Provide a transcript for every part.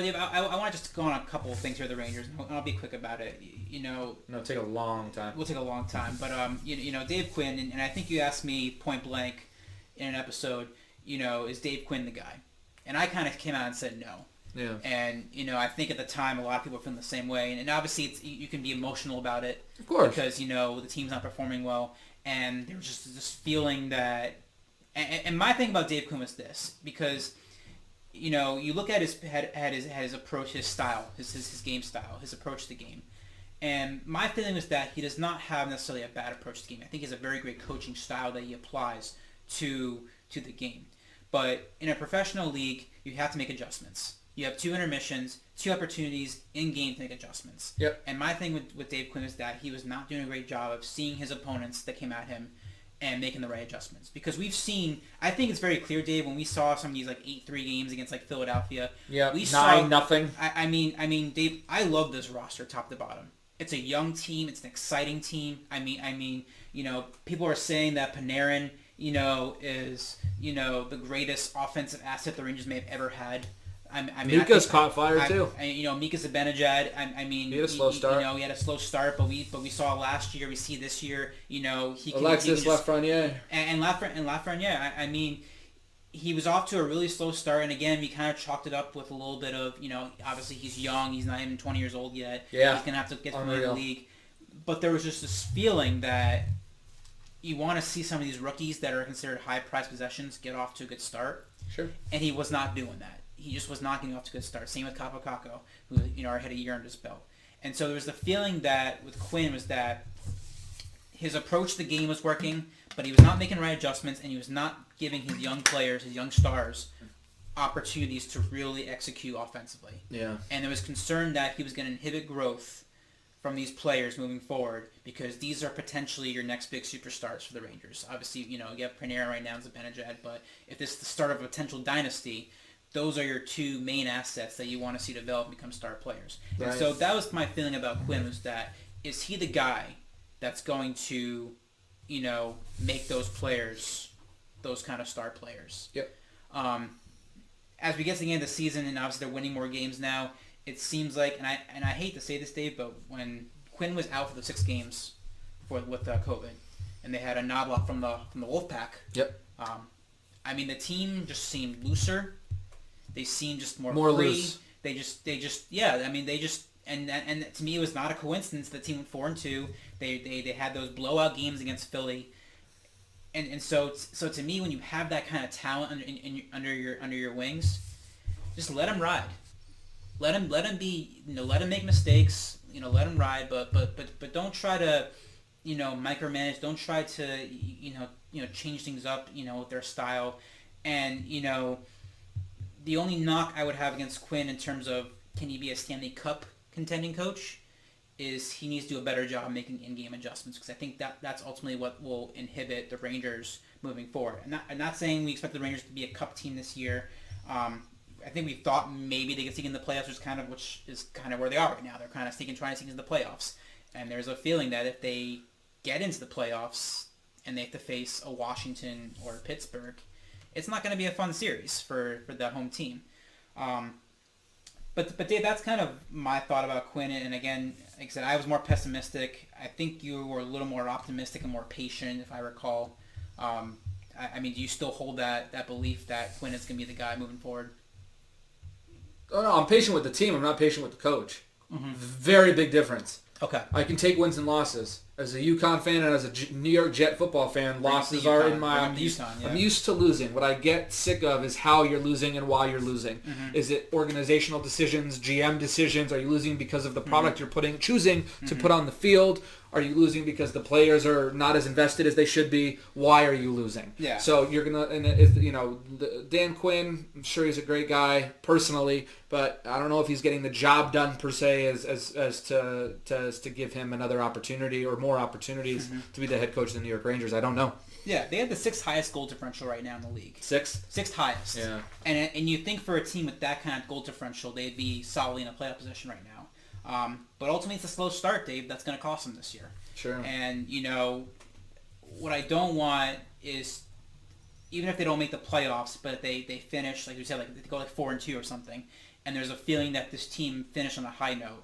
Dave, I want to just go on a couple of things here with the Rangers, and I'll be quick about it. No, it'll take a long time. We'll take a long time, but Dave Quinn, and I think you asked me point blank in an episode, is Dave Quinn the guy? And I kind of came out and said no. Yeah. And I think at the time a lot of people were feeling the same way, and obviously you can be emotional about it, of course, because the team's not performing well, and there was just this feeling that. And my thing about Dave Quinn was this, because you look at his approach, his style, his game style, his approach to the game, and my feeling was that he does not have necessarily a bad approach to the game. I think he has a very great coaching style that he applies to the game, but in a professional league, you have to make adjustments. You have 2 intermissions, 2 opportunities in game to make adjustments. Yep. And my thing with Dave Quinn is that he was not doing a great job of seeing his opponents that came at him and making the right adjustments. Because we've seen, I think it's very clear, Dave, when we saw some of these 8-3 games against Philadelphia. Yeah, we 9-0. I mean, Dave, I love this roster top to bottom. It's a young team. It's an exciting team. I mean, people are saying that Panarin, is, the greatest offensive asset the Rangers may have ever had. Mika's caught fire too. Mika Zibanejad. He had a slow start. He had a slow start, but we saw last year. We see this year. He can. Alexis Lafreniere. And Lafreniere. He was off to a really slow start, and again, we kind of chalked it up with a little bit of obviously he's young. He's not even 20 years old yet. Yeah. He's gonna have to get to the league. But there was just this feeling that you want to see some of these rookies that are considered high-priced possessions get off to a good start. Sure. And he was not doing that. He just was not getting off to a good start. Same with Kapokako, who had a year under his belt. And so there was the feeling that with Quinn was that his approach to the game was working, but he was not making the right adjustments, and he was not giving his young players, his young stars, opportunities to really execute offensively. Yeah. And there was concern that he was going to inhibit growth from these players moving forward, because these are potentially your next big superstars for the Rangers. Obviously, you have Panarin right now and Zibanejad, but if this is the start of a potential dynasty, those are your 2 main assets that you want to see develop and become star players. Right. And so that was my feeling about Quinn, was that, is he the guy that's going to, make those players, those kind of star players? Yep. As we get to the end of the season, and obviously they're winning more games now, it seems like, and I hate to say this, Dave, but when Quinn was out for the 6 games with COVID, and they had a Knobloch from the Wolfpack. Yep. The team just seemed looser. They seemed just more free. Loose. They just and to me it was not a coincidence the team went 4-2. They had those blowout games against Philly, and so to me, when you have that kind of talent under your wings, just let him ride. Let him be, let him make mistakes. Let him ride, but don't try to, micromanage. Don't try to, change things up, with their style, and the only knock I would have against Quinn in terms of can he be a Stanley Cup contending coach is he needs to do a better job making in-game adjustments, because I think that's ultimately what will inhibit the Rangers moving forward. I'm not saying we expect the Rangers to be a Cup team this year. I think we thought maybe they could sneak in the playoffs, which is kind of where they are right now. They're kind of trying to sneak into the playoffs. And there's a feeling that if they get into the playoffs and they have to face a Washington or Pittsburgh, it's not going to be a fun series for the home team. But Dave, that's kind of my thought about Quinn. And again, like I said, I was more pessimistic. I think you were a little more optimistic and more patient, if I recall. Do you still hold that belief that Quinn is going to be the guy moving forward? Oh, no, I'm patient with the team. I'm not patient with the coach. Mm-hmm. Very big difference. Okay. I can take wins and losses. As a UConn fan and as a New York Jet football fan, losses are in my... I'm used to losing. What I get sick of is how you're losing and why you're losing. Mm-hmm. Is it organizational decisions, GM decisions? Are you losing because of the product you're choosing to put on the field? Are you losing because the players are not as invested as they should be? Why are you losing? Yeah. So you're gonna, Dan Quinn. I'm sure he's a great guy personally, but I don't know if he's getting the job done per se as to give him another opportunity or more opportunities to be the head coach of the New York Rangers. I don't know. Yeah, they have the 6th highest goal differential right now in the league. 6th? 6th highest. Yeah. And you think for a team with that kind of goal differential, they'd be solidly in a playoff position right now. But ultimately, it's a slow start, Dave. That's going to cost them this year. Sure. And, what I don't want is, even if they don't make the playoffs, but they finish, like you said, like they go 4-2 or something, and there's a feeling that this team finished on a high note.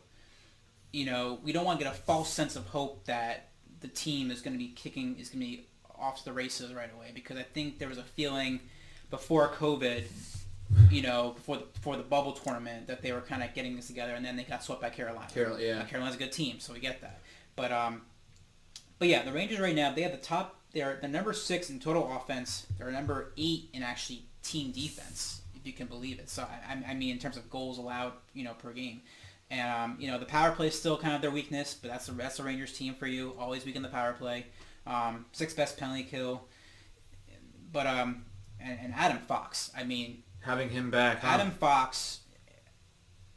We don't want to get a false sense of hope that the team is going to be off to the races right away, because I think there was a feeling before COVID, before the bubble tournament, that they were kind of getting this together, and then they got swept by Carolina. Carolina's a good team, so we get that. But yeah, the Rangers right now, they have they're number 6 in total offense. They're number 8 in actually team defense, if you can believe it. So I mean, in terms of goals allowed, per game. And the power play is still kind of their weakness, but that's the Rangers team for you. Always weak in the power play. 6th best penalty kill. But and Adam Fox. I mean, having him back. Adam Fox.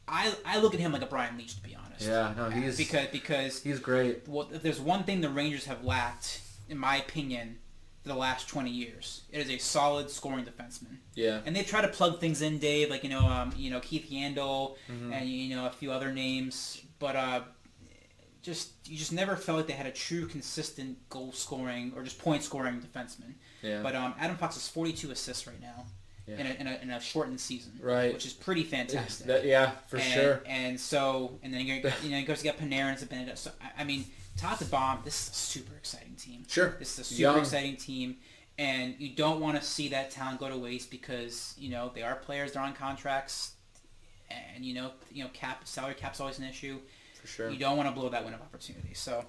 I look at him like a Brian Leach, to be honest. Yeah, no, because he's great. Well, if there's one thing the Rangers have lacked, in my opinion, for the last 20 years, it is a solid scoring defenseman. Yeah. And they try to plug things in, Dave, like Keith Yandel, and a few other names, but you just never felt like they had a true consistent goal scoring or just point scoring defenseman. Yeah. But Adam Fox has 42 assists right now. Yeah. In a shortened season, right? Which is pretty fantastic. Sure. And then you goes to get Panarin and Benedetto. So I mean, top to bottom, this is a super exciting team. Sure. This is a super exciting team, and you don't want to see that talent go to waste, because they are players, they're on contracts, and salary cap's always an issue. For sure. You don't want to blow that window of opportunity. So